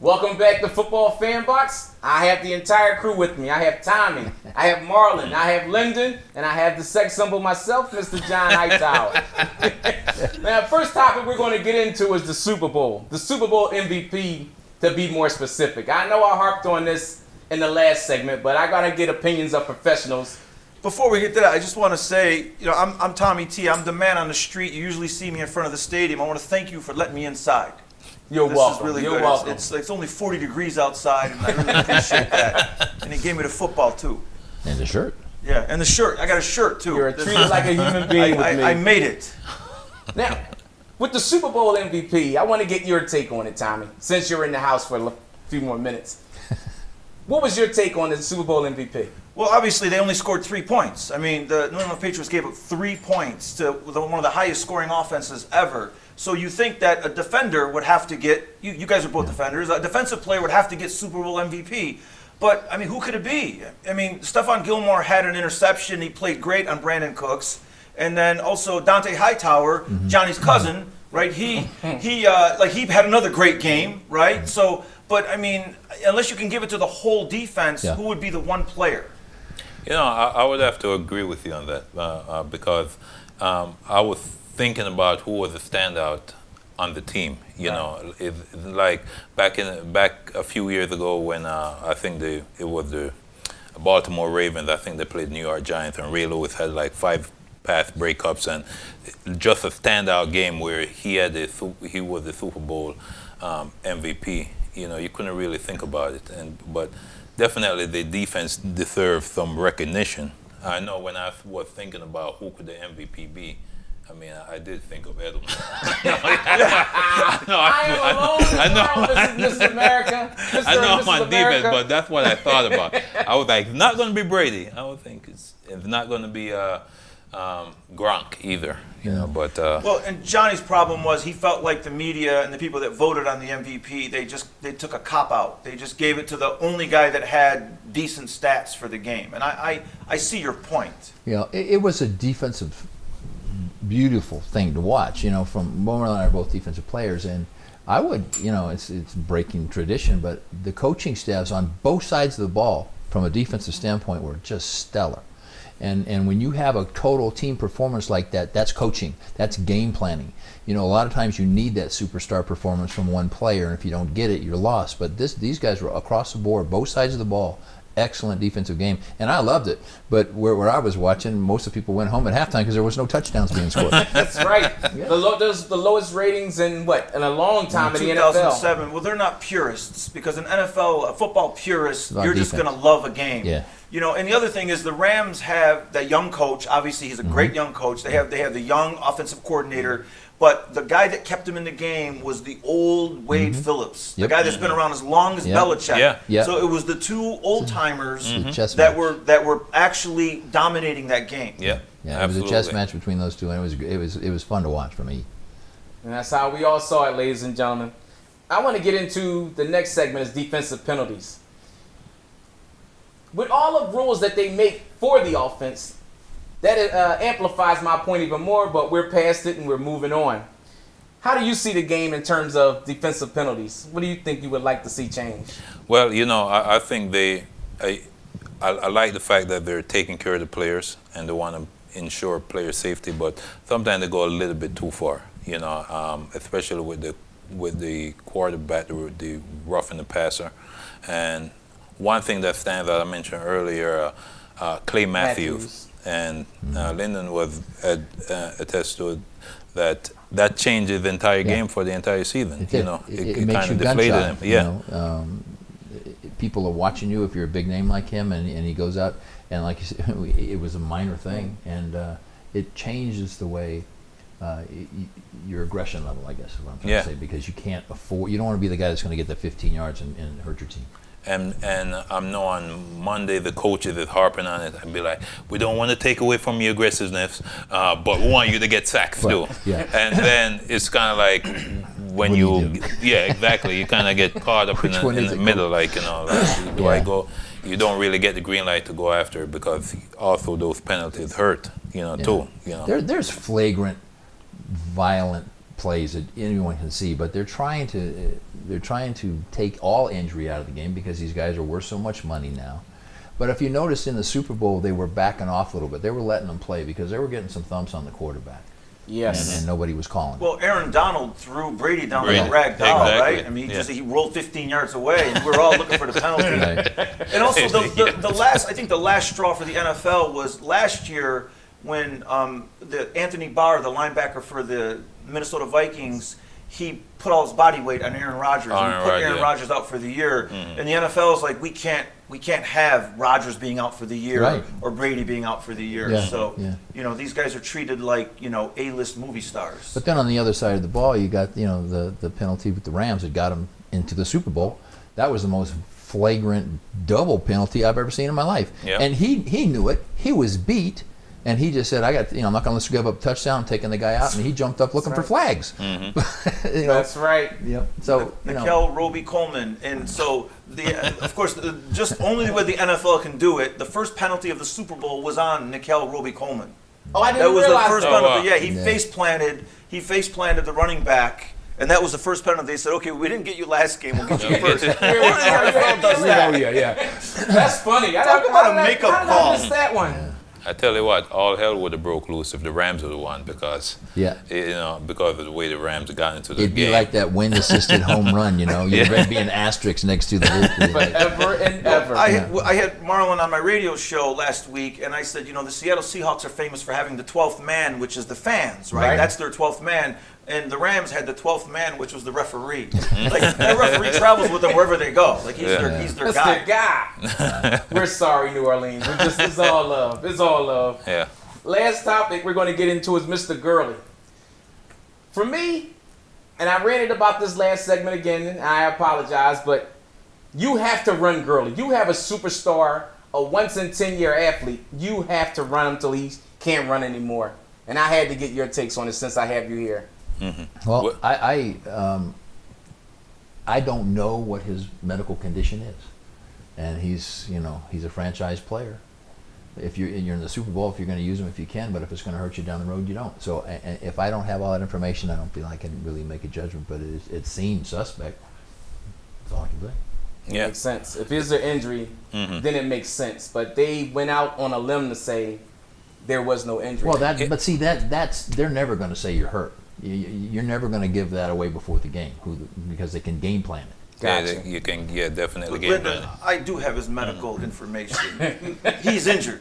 Welcome back to FootBall FanBox. I have the entire crew with me. I have Tommy, I have Morlon, I have Linden, and I have the sex symbol myself, Mr. John Hightower. Now, first topic we're going to get into is the Super Bowl. The Super Bowl MVP, to be more specific. I know I harped on this in the last segment, but I got to get opinions of professionals. Before we get to that, I just want to say, I'm Tommy T. I'm the man on the street. You usually see me in front of the stadium. I want to thank you for letting me inside. You're welcome. This is really You're good. welcome. It's only 40 degrees outside, and I really appreciate that. And he gave me the football, too. And the shirt. Yeah, and the shirt. I got a shirt, too. You're treated like a human being with me. I made it. Now, with the Super Bowl MVP, I want to get your take on it, Tommy, since you're in the house for a few more minutes. What was your take on the Super Bowl MVP? Well, obviously, they only scored 3 points. I mean, the New England Patriots gave up 3 points to one of the highest scoring offenses ever. So you think that a defender would have to get, you guys are both defenders, a defensive player would have to get Super Bowl MVP. But, I mean, who could it be? I mean, Stephon Gilmore had an interception. He played great on Brandon Cooks. And then also Dante Hightower, Johnny's cousin, right? He had another great game, right? So, but, I mean, unless you can give it to the whole defense, who would be the one player? I would have to agree with you on that because I was thinking about who was a standout on the team. You know, like back a few years ago when I think it was the Baltimore Ravens. I think they played New York Giants, and Ray Lewis had like 5 pass breakups and just a standout game where he was the Super Bowl MVP. You couldn't really think about it, but definitely the defense deserves some recognition. I know when I was thinking about who could the MVP be, I mean, I did think of Edelman. I know, Mr. America. I know I'm on defense, but that's what I thought about. I was like, it's not going to be Brady. I would think it's not going to be Gronk either. But well, and Johnny's problem was he felt like the media and the people that voted on the MVP, they took a cop out. They just gave it to the only guy that had decent stats for the game. And I see your point. It was a defensive, beautiful thing to watch. From Morlon and I are both defensive players, and I would, it's breaking tradition, but the coaching staffs on both sides of the ball, from a defensive standpoint, were just stellar. And when you have a total team performance like that, that's coaching. That's game planning. A lot of times you need that superstar performance from one player, and if you don't get it, you're lost. But these guys were across the board, both sides of the ball. Excellent defensive game, and I loved it. But where I was watching, most of the people went home at halftime because there was no touchdowns being scored. That's right. Yeah. The lowest ratings in a long time in the NFL. 2007. Well, they're not purists because an NFL football purist, you're just going to love a game. Yeah. And the other thing is the Rams have that young coach. Obviously, he's a great young coach. They have the young offensive coordinator. But the guy that kept him in the game was the old Wade Phillips, the guy that's been around as long as Belichick. Yeah. So it was the two old timers that were actually dominating that game. Yeah, it was a chess match between those two, and it was fun to watch for me. And that's how we all saw it, ladies and gentlemen. I want to get into the next segment is defensive penalties. With all of rules that they make for the offense, that amplifies my point even more, but we're past it and we're moving on. How do you see the game in terms of defensive penalties? What do you think you would like to see change? Well, I think I like the fact that they're taking care of the players and they want to ensure player safety, but sometimes they go a little bit too far, especially with the quarterback, the roughing the passer. And one thing that stands out, I mentioned earlier, Clay Matthews. And Linden was attest to it, that changes the entire game for the entire season. It makes kind you of deflated gun-shy, him. People are watching you if you're a big name like him, and he goes out, and like you said, it was a minor thing, and it changes the way your aggression level, I guess is what I'm trying to say, because you don't want to be the guy that's going to get the 15 yards and hurt your team. And I know on Monday the coaches is harping on it and be like, we don't want to take away from your aggressiveness, but we want you to get sacks too. Yeah. And then it's kind of like when exactly. You kind of get caught up in the middle, like, do I go? You don't really get the green light to go after it because also those penalties hurt, too. There's flagrant, violent plays that anyone can see, but they're trying to take all injury out of the game because these guys are worth so much money now. But if you noticed in the Super Bowl, they were backing off a little bit. They were letting them play because they were getting some thumps on the quarterback. Yes. And nobody was calling. Well, Aaron Donald threw Brady down like a rag doll, right? I mean, he rolled 15 yards away, and we're all looking for the penalty. Right. And also, the last straw for the NFL was last year when the Anthony Barr, the linebacker for the Minnesota Vikings, he put all his body weight on Aaron Rodgers and put Aaron Rodgers out for the year. And the NFL is like, we can't have Rodgers being out for the year or Brady being out for the year. Yeah. So, Yeah. you know, these guys are treated like, you know, A-list movie stars. But then on the other side of the ball, you got, you know, the penalty with the Rams that got them into the Super Bowl. That was the most flagrant double penalty I've ever seen in my life. Yep. And he knew it. He was beat. And he just said, I'm not going to let you give up a touchdown, I'm taking the guy out. And he jumped up looking for flags. Mm-hmm. You know, That's right. Yep. So, Nickel Roby Coleman. And so, of course, just only the way the NFL can do it, the first penalty of the Super Bowl was on Nickel Roby Coleman. Oh, I That didn't was realize the first that. penalty. wow. Yeah, he face planted the running back. And that was the first penalty. They said, okay, we didn't get you last game, we'll get you first. Only the NFL does that. Oh, yeah. That's funny. Talk about a makeup how did call. I miss that one? I tell you what, all hell would have broke loose if the Rams would have won because because of the way the Rams got into the It'd game. be like that wind-assisted home run, you know. There'd be an asterisk next to the hoop. Forever and ever. I had Marlon on my radio show last week, and I said, you know, the Seattle Seahawks are famous for having the 12th man, which is the fans, right? That's their 12th man. And the Rams had the 12th man, which was the referee. Like, the referee travels with them wherever they go. Like, he's their That's guy. the guy. We're sorry, New Orleans. It's all love. It's all love. Yeah. Last topic we're going to get into is Mr. Gurley. For me, and I ranted about this last segment again, and I apologize, but you have to run Gurley. You have a superstar, a once-in-10-year athlete. You have to run him till he can't run anymore. And I had to get your takes on it since I have you here. Mm-hmm. Well, I don't know what his medical condition is, and he's a franchise player. If you're in the Super Bowl, if you're going to use him, if you can, but if it's going to hurt you down the road, you don't. So if I don't have all that information, I don't feel I can really make a judgment. But it seems suspect. That's all I can say. Yeah. Makes sense. If it's an injury, then it makes sense. But they went out on a limb to say there was no injury. Well, that's they're never going to say you're hurt. You're never going to give that away before the game because they can game plan it. Gotcha. Yeah, you can definitely get Lyndon, I do have his medical information. He's injured.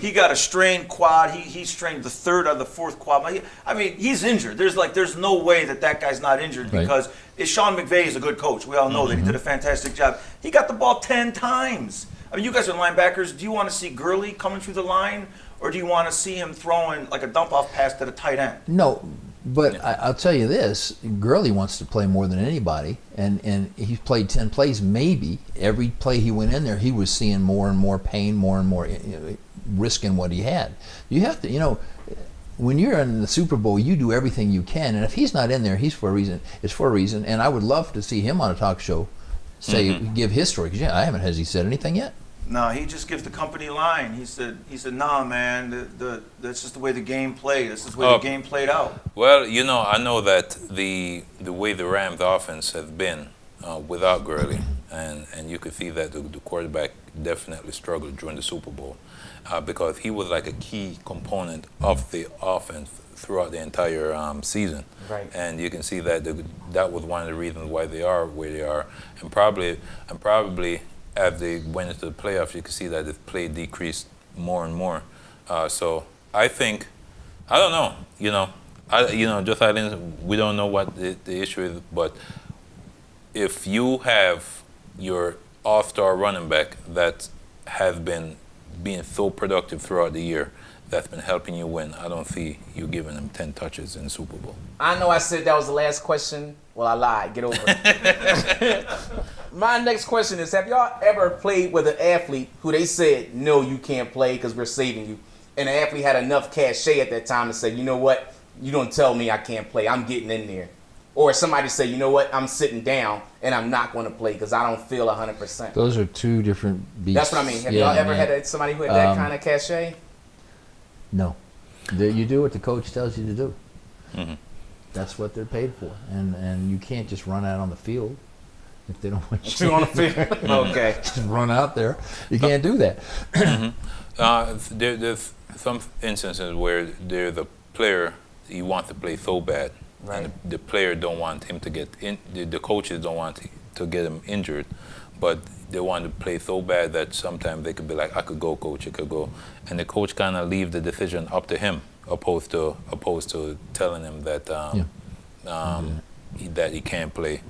He got a strained quad. He strained the third or the fourth quad. I mean, he's injured. There's no way that guy's not injured because Sean McVay is a good coach. We all know that he did a fantastic job. He got the ball 10 times. I mean, you guys are linebackers. Do you want to see Gurley coming through the line, or do you want to see him throwing like a dump-off pass to the tight end? No. But I'll tell you this, Gurley wants to play more than anybody, and he's played 10 plays maybe. Every play he went in there, he was seeing more and more pain, more and more risking what he had. You have to, when you're in the Super Bowl, you do everything you can, and if he's not in there, it's for a reason, and I would love to see him on a talk show give his story, because has he said anything yet? No, he just gives the company line. He said, "Nah, man, that's just the way the game played. This is the way the game played out." Well, I know that the way the Rams offense has been without Gurley, and you could see that the quarterback definitely struggled during the Super Bowl because he was like a key component of the offense throughout the entire season. Right. And you can see that that was one of the reasons why they are where they are, and probably as they went into the playoffs, you can see that the play decreased more and more. So I think, I don't know, just we don't know what the issue is, but if you have your all-star running back that has been being so productive throughout the year, that's been helping you win, I don't see you giving him 10 touches in the Super Bowl. I know I said that was the last question. Well, I lied. Get over it. My next question is, have y'all ever played with an athlete who they said, no, you can't play because we're saving you, and the athlete had enough cachet at that time to say, you know what, you don't tell me I can't play, I'm getting in there. Or somebody say, you know what, I'm sitting down and I'm not going to play because I don't feel 100%. Those are two different beats. That's what I mean. Have y'all ever had somebody who had that kind of cachet? No. You do what the coach tells you to do. Mm-hmm. That's what they're paid for, and you can't just run out on the field if they don't want You on the field? Okay. Just run out there. You can't do that. There's some instances where there's a player he wants to play so bad, Right. and the player don't want him to get in. The coaches don't want to get him injured, but they want to play so bad that sometimes they could be like, "I could go, coach. I could go," and the coach kind of leave the decision up to him, opposed to telling him that that he can't play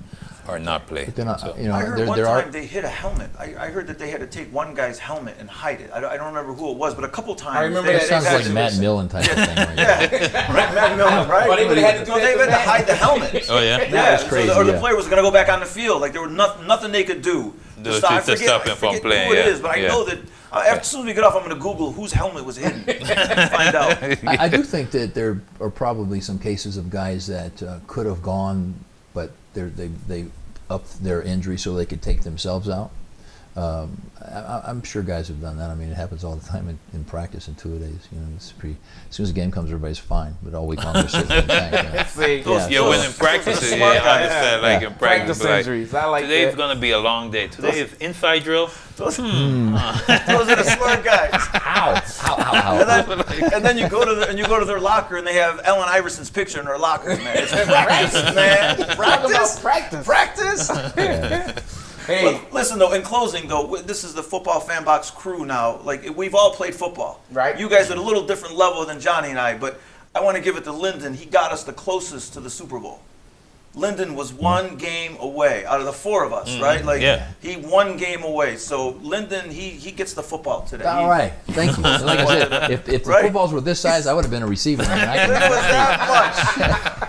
or not play. But they're not, So- you know, I heard one there time are. they hit a helmet. I heard that they had to take one guy's helmet and hide it. I don't remember who it was, but a couple times. I remember they that Sounds like actually- Matt Millen type of thing. Right? Right, Matt Millen, right? Oh, they would've had to do No, that they to had to Matt. hide the helmet. Oh yeah. Yeah, was crazy, or the yeah. player was going to go back on the field. Like there was nothing they could do To I stop him from forget playing, who it yeah, is, but I yeah. know that as soon as we get off, I'm going to Google whose helmet was hidden. Find out. I do think that there are probably some cases of guys that could have gone, but they upped their injury so they could take themselves out. I'm sure guys have done that. I mean, it happens all the time in practice in two-a-days. You know, it's pretty. As soon as the game comes, everybody's fine, but all week long they're sitting in the tank. You know? See, Yeah. Yeah, when in practice, Those are yeah, smart I guys. understand. Like in practice, Practice like, injuries. I like today's that. gonna be a long day. Today is inside drill. Those are the smart guys. Ow. And then you go to their locker and they have Allen Iverson's picture in their locker, man. It's practice, man. Talk about practice. Practice. Hey, But listen, though, in closing, though, this is the Football FanBox crew now. Like, we've all played football. Right. You guys are at a little different level than Johnny and I, but I want to give it to Linden. He got us the closest to the Super Bowl. Linden was one game away out of the four of us, right? Like, Yeah. he one game away. So, Linden, he gets the football today. All right, thank you. Like I said, if the Right? footballs were this size, I would have been a receiver. I mean, I It can- was that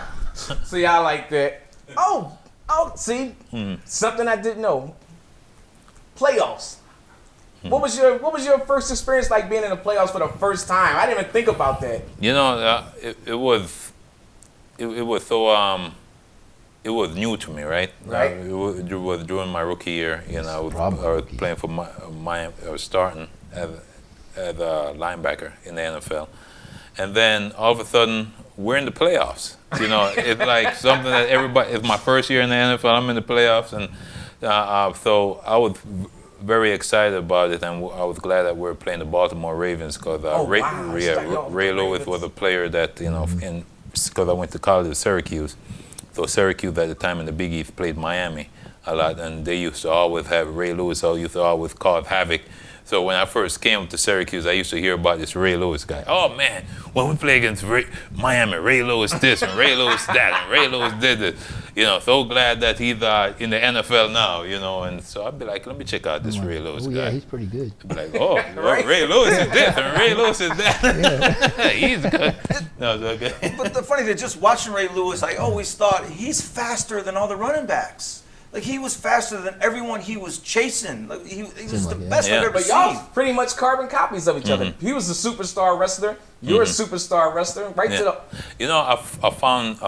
much. see, I like that. Oh, see, something I didn't know. Playoffs. What was your first experience like being in the playoffs for the first time? I didn't even think about that. You know, it was so it was new to me, right? Right. It was during my rookie year. You know, I was Probably. playing for Miami. I was starting as a linebacker in the NFL, and then all of a sudden we're in the playoffs. You know, it's like something that everybody. It's my first year in the NFL. I'm in the playoffs, and so I was very excited about it, and I was glad that we were playing the Baltimore Ravens because Ray Lewis was a player that, you know, because I went to college at Syracuse. So Syracuse at the time in the Big East played Miami a lot, and they used to always have Ray Lewis. So used to always cause havoc. So when I first came to Syracuse, I used to hear about this Ray Lewis guy. Oh man, when we play against Miami, Ray Lewis this and Ray Lewis that and Ray Lewis did this. You know, so glad that he's in the NFL now. You know, and so I'd be like, let me check out this Ray Lewis Oh, guy. yeah, he's pretty good. I'd be like, oh, Ray Lewis is this and Ray Lewis is that. He's good. No, it's okay. But the funny thing, just watching Ray Lewis, I always thought he's faster than all the running backs. Like, he was faster than everyone he was chasing. Like, he was the best Yeah. I've ever But y'all seen. pretty much carbon copies of each other. He was a superstar wrestler. You're a superstar wrestler. Right to the. You know, I found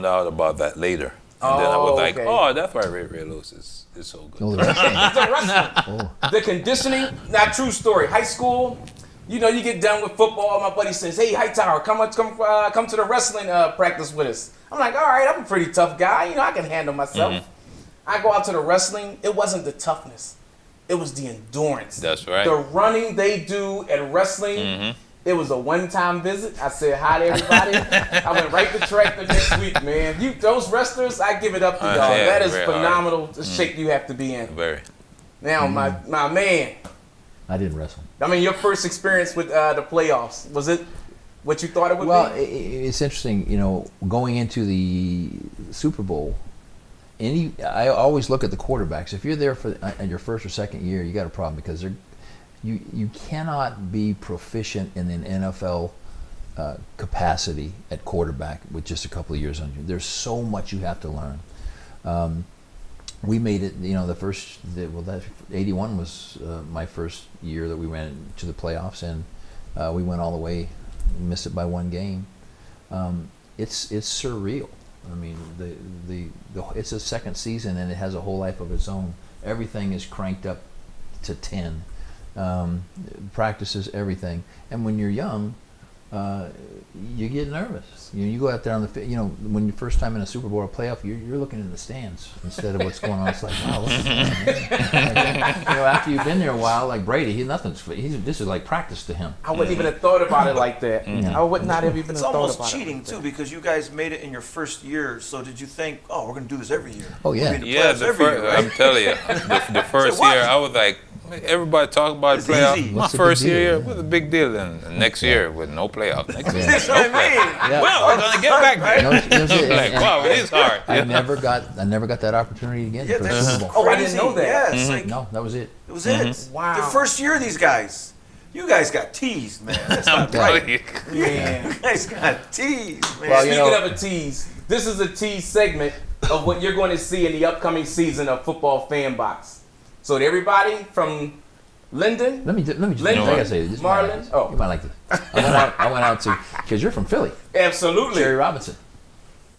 out about that later, and then I was like, okay. oh, that's why Ray Lewis is so good. Oh, the wrestling. The wrestling. The conditioning. Now, true story. High school. You know, you get done with football. My buddy says, "Hey, Hightower, come to the wrestling practice with us." I'm like, "All right, I'm a pretty tough guy. You know, I can handle myself." I go out to the wrestling. It wasn't the toughness; it was the endurance. That's right. The running they do at wrestling. It was a one-time visit. I said hi to everybody. I went right to track the next week, man. Those wrestlers, I give it up to y'all. Yeah, That is very phenomenal. The shape you have to be in. Very. Now, my man. I didn't wrestle. I mean, your first experience with the playoffs, was it what you thought it would Well, be? it's interesting, you know, going into the Super Bowl. I always look at the quarterbacks. If you're there for your first or second year, you got a problem because you cannot be proficient in an NFL capacity at quarterback with just a couple of years on you. There's so much you have to learn. We made it, you know, that 81 was my first year that we ran to the playoffs, and we went all the way, missed it by one game. It's surreal. I mean, it's a second season, and it has a whole life of its own. Everything is cranked up to 10. Practices, everything. And when you're young, you get nervous. You go out there on the when you're first time in a Super Bowl or playoff, you're looking in the stands instead of what's going on. It's like, wow, what's going on? After you've been there a while, like Brady, this is like practice to him. I wouldn't even have thought about it like that. I would not have even It's thought about it. almost cheating too, because you guys made it in your first year. So did you think, oh, we're going to do this every year? Oh yeah. We'll be in the playoffs every year, right? I'm telling you, the first what? year I was like, everybody talk about It's playoff. easy. My What's the first big deal? year was a big deal, and next year with no playoff. Next year, That's no what I playoff. mean. Yeah. Well, we're gonna get back there. No, Like, wow, it is hard. I never got that opportunity again Yeah, for the that's Super Bowl. Oh, I crazy. didn't know that. Yeah, it's like, No, that was it. it was it. Wow. The first year, these guys, you guys got teased, man. That's I'm not telling right. you. Man. You guys got teased, man. Well, Speaking of a tease, this is a tease segment of what you're going to see in the upcoming season of FootBall FanBox. So to everybody from Linden, Let me just Linden, I gotta say this. Morlon. Oh. You might like this. I went out to because you're from Philly. absolutely. Jerry Robinson.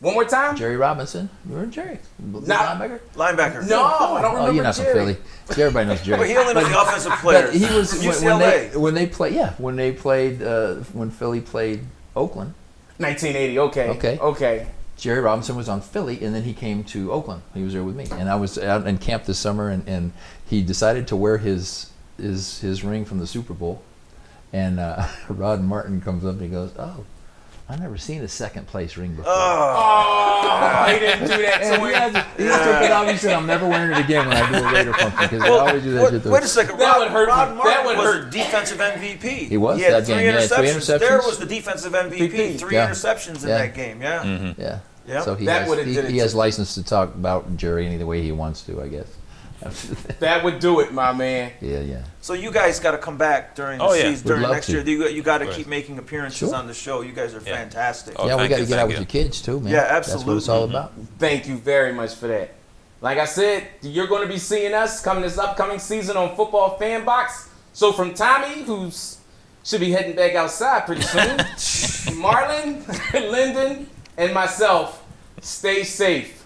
One more time? Jerry Robinson. You were Jerry. Nah. Linebacker. Linebacker. No, I don't Oh, remember you're not from Jerry. Philly. Everybody knows Jerry. But he only knows the offensive players. But he was From when they UCLA. played when Philly played Oakland. 1980. Okay. Okay. Jerry Robinson was on Philly, and then he came to Oakland. He was there with me, and I was out in camp this summer, and he decided to wear his ring from the Super Bowl, and Rod Martin comes up and he goes, "Oh, I've never seen a second place ring before." Oh, he didn't do that And to he him. took it off. He said, "I'm never wearing it again when I do a Raider function because I always do that shit." to Wait him." a second. That Rod, would hurt Rod me. Martin That would was hurt. the defensive MVP. He was He had that three game. Yeah, three interceptions. There interceptions. was the defensive MVP. Three Yeah. interceptions in Yeah. that game. Yeah. Yeah. Yeah. So he That has, would've did it he has too. license to talk about Jerry any way he wants to, I guess. That would do it, my man. Yeah. So you guys got to come back during the Oh, yeah. season, during We'd love next to. year. You got to Right. keep making appearances Sure. on the show. You guys are Yeah. fantastic. Oh, Yeah, we thank got to you, get out thank with you. your kids too, man. Yeah, That's what it's all absolutely. about. Thank you very much for that. Like I said, you're going to be seeing us coming this upcoming season on FootBall FanBox. So from Tommy, who's should be heading back outside pretty soon, Morlon, Linden, and myself, stay safe.